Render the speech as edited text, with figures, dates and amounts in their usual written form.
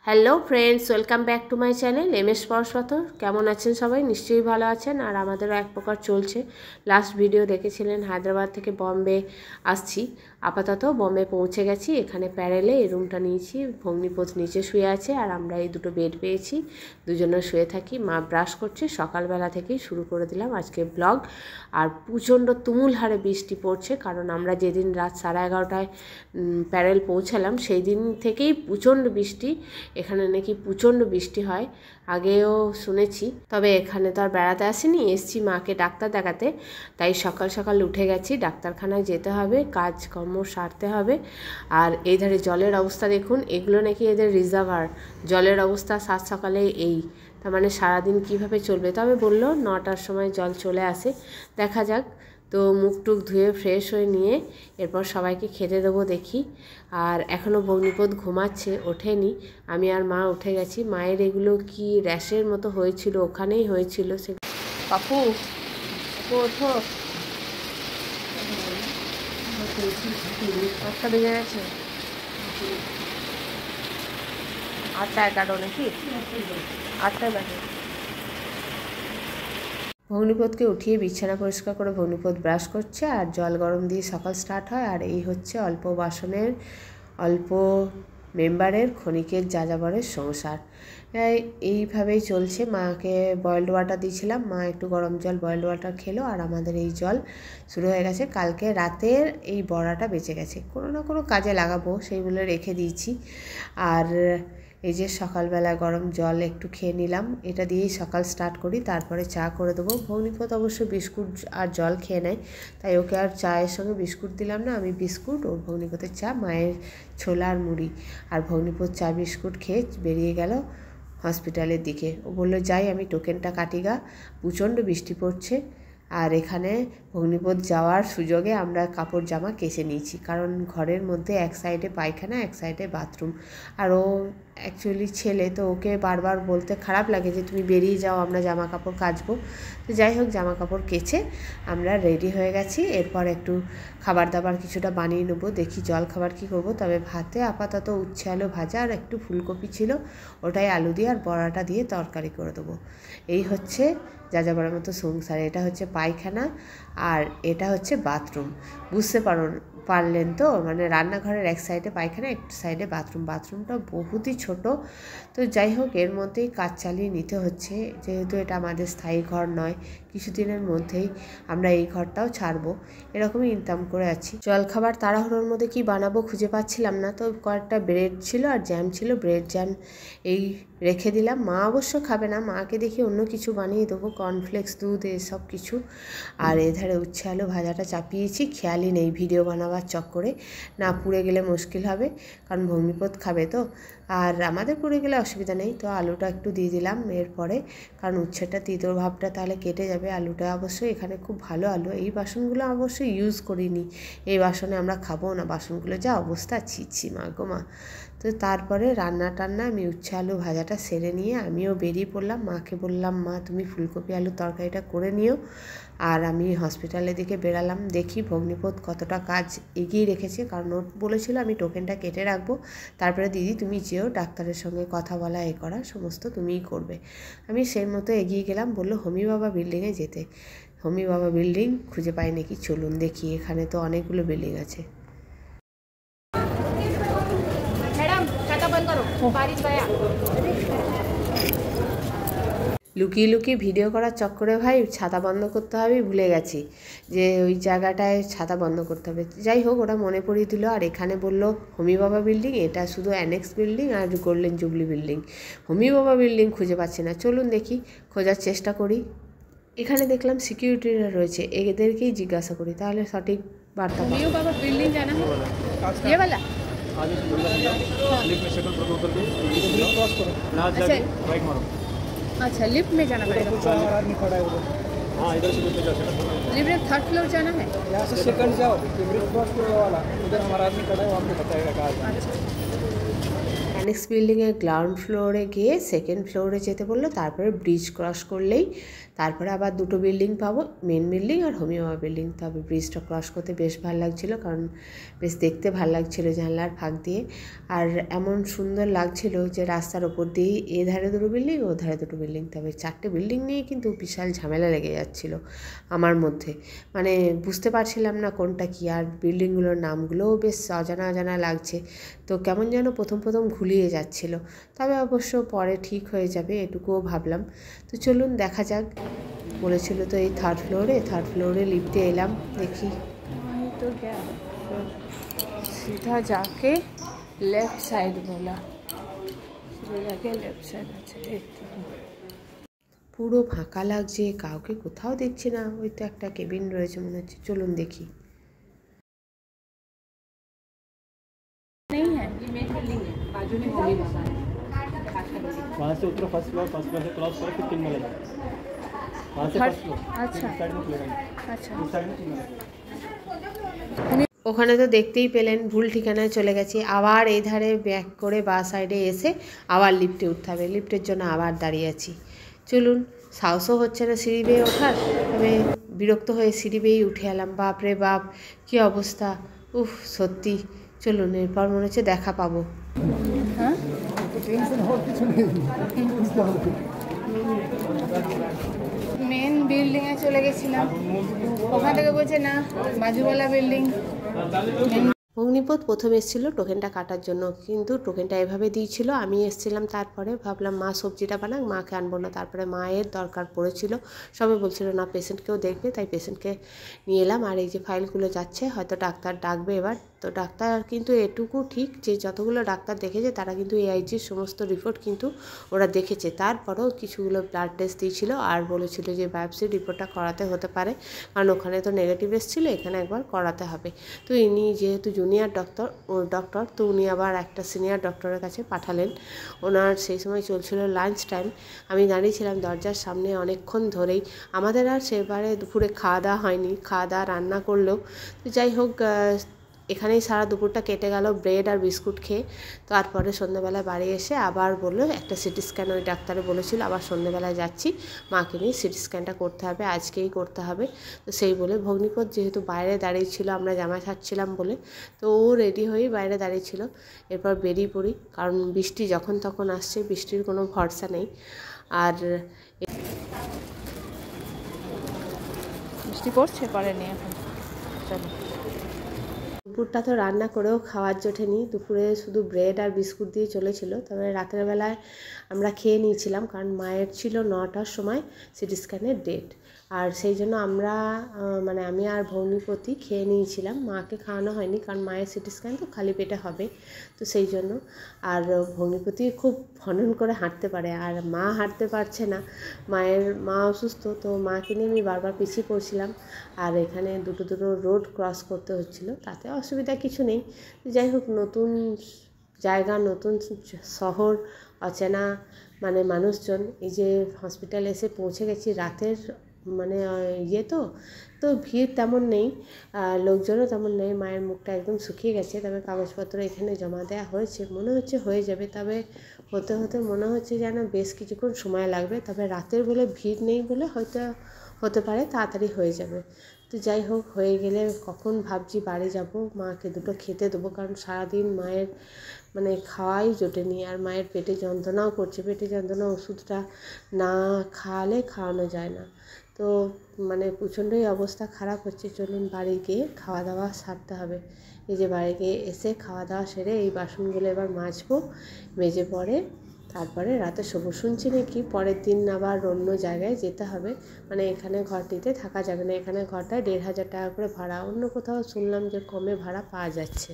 Hello friends, welcome back to my channel MS Parashpathar. কেমন আছেন সবাই? নিশ্চয়ই ভালো আছেন। আর আমাদেরও এক প্রকার চলছে। লাস্ট ভিডিও দেখেছিলেন হায়দ্রাবাদ থেকে বম্বে আসছি। আপাতত বম্বে পৌঁছে গেছি। এখানে প্যারেলে এই রুমটা নিয়েছি। ভগ্নিপথ নিচে শুয়ে আছে আর আমরা এই দুটো বেড পেয়েছি, দুজনে শুয়ে থাকি। মা ব্রাশ করছে। সকালবেলা থেকেই শুরু করে দিলাম আজকে ব্লগ। আর প্রচণ্ড তুমুল হারে বৃষ্টি পড়ছে, কারণ আমরা যেদিন রাত 11:30টায় প্যারেল পৌঁছালাম সেই দিন থেকেই প্রচণ্ড বৃষ্টি। এখানে নাকি প্রচণ্ড বৃষ্টি হয়, আগেও শুনেছি, তবে এখানে তো আর বেড়াতে আসিনি, এসছি মাকে ডাক্তার দেখাতে। তাই সকাল সকাল উঠে গেছি, ডাক্তারখানায় যেতে হবে, কাজকর্ম সারতে হবে। আর এই ধারে জলের অবস্থা দেখুন, এগুলো নাকি এদের রিজার্ভার। জলের অবস্থা সাত সকালে এই, তার মানে সারাদিন কীভাবে চলবে। তবে বললো 9টার সময় জল চলে আসে, দেখা যাক। তো মুখ টুক ধুয়ে ফ্রেশ হয়ে নিয়ে এরপর সবাইকে খেতে দেবো দেখি। আর এখনও ভগ্নিপথ ঘুমাচ্ছে, ওঠেনি। আমি আর মা উঠে গেছি। মায়ের এগুলো কি র্যাশের মতো হয়েছিল, ওখানেই হয়েছিল। সে পাপু ওঠো, 8টা বেজে গেছে। 8টায় কাটো নাকি? 8টায় বাজে। ভগ্নিপথকে উঠিয়ে বিছানা পরিষ্কার করে ভগ্নিপথ ব্রাশ করছে আর জল গরম দিয়ে সকাল স্টার্ট হয়। আর এই হচ্ছে অল্প বাসনের, অল্প মেম্বারের, ক্ষণিকের যাযাবরের সংসার। এইভাবেই চলছে। মাকে বয়েলড ওয়াটার দিয়েছিলাম, মা একটু গরম জল বয়েলড ওয়াটার খেলো। আর আমাদের এই জল শুরু হয়ে গেছে। কালকে রাতের এই বড়াটা বেঁচে গেছে, কোনো না কোনো কাজে লাগাবো, সেইগুলো রেখে দিয়েছি। আর এই যে সকালবেলা গরম জল একটু খেয়ে নিলাম, এটা দিয়েই সকাল স্টার্ট করি, তারপরে চা করে দেবো। ভগ্নিপথ অবশ্য বিস্কুট আর জল খেয়ে নেয়, তাই ওকে আর চায়ের সঙ্গে বিস্কুট দিলাম না। আমি বিস্কুট, ও ভগ্নিপথের চা, মায়ের ছোলা আর মুড়ি। আর ভগ্নিপথ চা বিস্কুট খেয়ে বেরিয়ে গেল হসপিটালের দিকে। ও বললো যাই, আমি টোকেনটা কাটি গা, প্রচণ্ড বৃষ্টি পড়ছে। আর এখানে ভগ্নিপথ যাওয়ার সুযোগে আমরা কাপড় জামা কেচে নিয়েছি, কারণ ঘরের মধ্যে এক সাইডে পায়খানা, এক সাইডে বাথরুম। আর ও অ্যাকচুয়ালি ছেলে, তো ওকে বারবার বলতে খারাপ লাগে যে তুমি বেরিয়ে যাও, আমরা জামা কাপড় কাচবো। তো যাই হোক, জামা কাপড় কেচে আমরা রেডি হয়ে গেছি। এরপর একটু খাবার দাবার কিছুটা বানিয়ে নেবো, দেখি জল খাবার কী করবো। তবে ভাতে আপাতত উচ্ছে আলু ভাজা আর একটু ফুলকপি ছিল, ওটাই আলু দিয়ে আর বড়াটা দিয়ে তরকারি করে দেবো। এই হচ্ছে যাযাবরের মতো সংসার। এটা হচ্ছে পায়খানা আর এটা হচ্ছে বাথরুম। বুঝতে পারলেন তো, মানে রান্নাঘরের এক সাইডে পায়খানা, এক সাইডে বাথরুম। বাথরুমটা বহুতই ছোট। তো যাই হোক, এর মধ্যেই কাজ চালিয়ে নিতে হচ্ছে, যেহেতু এটা আমাদের স্থায়ী ঘর নয়। কিছুদিনের মধ্যেই আমরা এই ঘরটাও ছাড়বো, এরকমই ইনকাম করে আছি। জলখাবার তাড়াহুড়োর মধ্যে কি বানাবো খুঁজে পাচ্ছিলাম না, তো কয়েকটা ব্রেড ছিল আর জ্যাম ছিল, ব্রেড জ্যাম এই রেখে দিলাম। মা অবশ্য খাবে না, মাকে দেখি অন্য কিছু বানিয়ে দেবো, কর্নফ্লেক্স, দুধ, এসব কিছু। আর এধারে উচ্ছে আলু ভাজাটা চাপিয়েছি, খেয়ালই নেই ভিডিও বানাবার চক্করে, না পুড়ে গেলে মুশকিল হবে, কারণ ভগ্নিপথ খাবে তো। আর আমাদের পুড়ে গেলে অসুবিধা নেই, তো আলুটা একটু দিয়ে দিলাম এরপরে, কারণ উচ্ছেটা তিতোর ভাবটা তাহলে কেটে যাবে। আলুটা অবশ্যই এখানে খুব ভালো আলু। এই বাসনগুলো অবশ্যই ইউজ করিনি, এই বাসনে আমরা খাবো না, বাসনগুলো যা অবস্থা, ছিচ্ছি মা গো মা। তো তারপরে রান্না টান্না আমি উচ্ছে আলু ভাজাটা সেরে নিয়ে আমিও বেরিয়ে পড়লাম। মাকে বললাম, মা তুমি ফুলকপি আলুর তরকারিটা করে নিও। আর আমি হসপিটালের দিকে বেরালাম। দেখি ভগ্নিপথ কতটা কাজ এগিয়ে রেখেছে, কারণ ও বলেছিল আমি টোকেনটা কেটে রাখবো, তারপরে দিদি তুমি যেও, ডাক্তারের সঙ্গে কথা বলা এ করা সমস্ত তুমিই করবে। আমি সেই মতো এগিয়ে গেলাম। বললো হোমি বাবা বিল্ডিংয়ে যেতে। হোমি বাবা বিল্ডিং খুঁজে পাই নাকি, চলুন দেখি। এখানে তো অনেকগুলো বিল্ডিং আছে। লুকিয়ে লুকিয়ে ভিডিও করার চক্করে ভাই ছাতা বন্ধ করতে হবে, ভুলে গেছি যে ওই জায়গাটায় ছাতা বন্ধ করতে হবে। যাই হোক, ওটা মনে পড়িয়ে দিল। আর এখানে বললো হোমি বাবা বিল্ডিং, এটা শুধু অ্যানেক্স বিল্ডিং আর গোল্ডেন জুবলি বিল্ডিং। হোমি বাবা বিল্ডিং খুঁজে পাচ্ছি না, চলুন দেখি, খোঁজার চেষ্টা করি। এখানে দেখলাম সিকিউরিটিরা রয়েছে, এদেরকেই জিজ্ঞাসা করি, তাহলে সঠিক বার্তা। হোমি বাবা বিল্ডিং জানা হয় अच्छा, लिफ्ट में जाना पड़ेगा। हाँ, इधर से लिफ्ट में जा सकते हैं। लिफ्ट में 3rd फ्लोर जाना है, यहाँ से सेकंड जाओ, ब्रिज क्रॉस करो वाला, उधर हमारा आदमी खड़ा है, वो आपको बताएगा कहाँ। अच्छा, নেক্সট বিল্ডিংয়ের গ্রাউন্ড ফ্লোরে গিয়ে সেকেন্ড ফ্লোরে যেতে বললো, তারপরে ব্রিজ ক্রস করলেই তারপরে আবার দুটো বিল্ডিং পাবো, মেন বিল্ডিং আর হোমিওপা বিল্ডিং। তবে ব্রিজটা ক্রস করতে বেশ ভালো লাগছিলো, কারণ বেশ দেখতে ভালো লাগছিলো জানলার ফাঁক দিয়ে। আর এমন সুন্দর লাগছিল যে রাস্তার ওপর দিয়েই এ ধারে দুটো বিল্ডিং, ও ধারে দুটো বিল্ডিং। তবে 4টে বিল্ডিং নিয়ে কিন্তু বিশাল ঝামেলা লেগে যাচ্ছিলো আমার মধ্যে, মানে বুঝতে পারছিলাম না কোনটা কী। আর বিল্ডিংগুলোর নামগুলোও বেশ অজানা অজানা লাগছে, তো কেমন যেন প্রথম ঘুলিয়ে যাচ্ছিল। তবে অবশ্য পরে ঠিক হয়ে যাবে এটুকুও ভাবলাম। তো চলুন দেখা যাক। বলেছিল তো এই থার্ড ফ্লোরে লিফটে এলাম, দেখি तो क्या सीधा जाके लेफ्ट साइड बोला, सीधा जाके लेफ्ट साइड। अच्छा পুরো ফাঁকা লাগছে, কাউকে কোথাও দেখছি না। ওই তো একটা কেবিন রয়েছে মনে হচ্ছে, চলুন দেখি। नहीं है, ये मेन बिल्डिंग है, बाजू में होमी बाबा है। वहाँ से उतरो, फर्स्ट फ्लोर से क्रॉस करो, फिर 3 मिलेगा वहाँ से फर्स्ट फ्लोर। अच्छा साइड में खुलेगा, अच्छा इस साइड में 3 मिलेगा। ওখানে তো দেখতেই পেলেন ভুল ঠিকানায় চলে গেছি। আবার এই ধারে ব্যাক করে বা সাইডে এসে আবার লিফটে উঠতে হবে, লিফটের জন্য আবার দাঁড়িয়ে আছি। চলুন, সাহসও হচ্ছে না সিঁড়ি বেয়ে ওঠার, তবে বিরক্ত হয়ে সিঁড়ি বেয়েই উঠে এলাম। বাপ রে বাপ, কী অবস্থা! উফ, সত্যি। চলুন, এরপর মনে হচ্ছে দেখা পাবো। हाँ মেন বিল্ডিংয়ে চলে গেছিলাম, ওখান থেকে বলছে না বাজুওয়ালা বিল্ডিং। অগ্নিপথ প্রথম এসেছিলো টোকেনটা কাটার জন্য, কিন্তু টোকেনটা এভাবে দিয়েছিল। আমি এসেছিলাম তারপরে, ভাবলাম মা সবজিটা বানাক, মাকে আনবো না। তারপরে মায়ের দরকার পড়েছিল, সবাই বলছিল না পেশেন্টকেও দেখবে, তাই পেশেন্টকে নিয়ে এলাম। আর এই যে ফাইলগুলো যাচ্ছে, হয়তো ডাক্তার ডাকবে এবার। তো ডাক্তার কিন্তু এটুকু ঠিক যে যতগুলো ডাক্তার দেখেছে তারা কিন্তু এআইজির সমস্ত রিপোর্ট কিন্তু ওরা দেখেছে। তারপরেও কিছুগুলো ব্লাড টেস্ট দিয়েছিল আর বলেছিল যে বায়োপসি রিপোর্টটা করাতে হতে পারে, কারণ ওখানে তো নেগেটিভ এসেছিলো, এখানে একবার করাতে হবে। তো ইনি যেহেতু জুনিয়র ডক্টর, তো উনি আবার একটা সিনিয়র ডক্টরের কাছে পাঠালেন। ওনার সেই সময় চলছিল লাঞ্চ টাইম। আমি দাঁড়িয়েছিলাম দরজার সামনে অনেকক্ষণ ধরেই। আমাদের আর সেবারে দুপুরে খাওয়া দাওয়া হয়নি, খাওয়া দাওয়া রান্না করলেও। তো যাই হোক, এখানেই সারা দুপুরটা কেটে গেল ব্রেড আর বিস্কুট খেয়ে। তারপরে সন্ধ্যেবেলায় বাড়ি এসে আবার বললো একটা সিটি স্ক্যান, ওই ডাক্তারে বলেছিল আবার সন্ধ্যেবেলায় যাচ্ছি, মাকে নিয়ে সিটি স্ক্যানটা করতে হবে, আজকেই করতে হবে। তো সেই বলে ভগ্নিপথ যেহেতু বাইরে দাঁড়িয়ে ছিল, আমরা জামা ছাড়ছিলাম বলে, তো ও রেডি হয়েই বাইরে দাঁড়িয়ে ছিল। এরপর বেরিয়ে পড়ি, কারণ বৃষ্টি যখন তখন আসছে, বৃষ্টির কোনো ভরসা নেই। আর বৃষ্টি পড়ছে, পড়েনি এখন। চলো, দুপুরটা তো রান্না করেও খাওয়ার জোটেনি, দুপুরে শুধু ব্রেড আর বিস্কুট দিয়ে চলেছিল। তবে রাতের বেলায় আমরা খেয়ে নিয়েছিলাম, কারণ মায়ের ছিল 9টার সময় সিটি স্ক্যানের ডেট। আর সেই জন্য আমরা মানে আমি আর ভগ্নিপতি খেয়ে নিয়েছিলাম, মাকে খাওয়ানো হয়নি, কারণ মায়ের সিটি স্ক্যান তো খালি পেটে হবে, তো সেই জন্য। আর ভগ্নিপতি খুব ভনন করে হাঁটতে পারে, আর মা হাঁটতে পারছে না, মা অসুস্থ, তো মাকে নিয়ে আমি বারবার পিছিয়ে পড়ছিলাম। আর এখানে দুটো রোড ক্রস করতে হচ্ছিলো, তাতে অসুবিধা কিছু নেই। যাই হোক, নতুন জায়গা, নতুন শহর, অচেনা মানে মানুষজন। এই যে হসপিটালে এসে পৌঁছে গেছি রাতের মানে তো ভিড় তেমন নেই, লোকজনও তেমন নেই। মায়ের মুখটা একদম শুকিয়ে গেছে, তবে কাগজপত্র এখানে জমা দেওয়া হয়েছে, মনে হচ্ছে হয়ে যাবে। তবে হতে মনে হচ্ছে যেন বেশ কিছুক্ষণ সময় লাগবে। তবে রাতের বলে ভিড় নেই বলে হয়তো হতে পারে তাড়াতাড়ি হয়ে যাবে। তো যাই হোক, হয়ে গেলে কখন ভাবছি বাড়ি যাব, মাকে দুটো খেতে দেবো, কারণ সারাদিন মায়ের মানে খাওয়াই জোটেনি। আর মায়ের পেটে যন্ত্রণাও করছে, পেটে যন্ত্রণা ওষুধটা না খাওয়ানো যায় না। তো মানে প্রচণ্ডই অবস্থা খারাপ হচ্ছে। চলুন বাড়ি গিয়ে খাওয়া দাওয়া সারতে হবে। এই যে বাড়ি গিয়ে এসে খাওয়া দাওয়া সেরে এই বাসনগুলো এবার মাজবো, মেজে পরে তারপরে রাতে শোবো। শুনছি নাকি পরের দিন আবার অন্য জায়গায় যেতে হবে, মানে এখানে ঘরটিতে থাকা যাবে না। এখানে ঘরটায় 1500 টাকা করে ভাড়া, অন্য কোথাও শুনলাম যে কমে ভাড়া পাওয়া যাচ্ছে।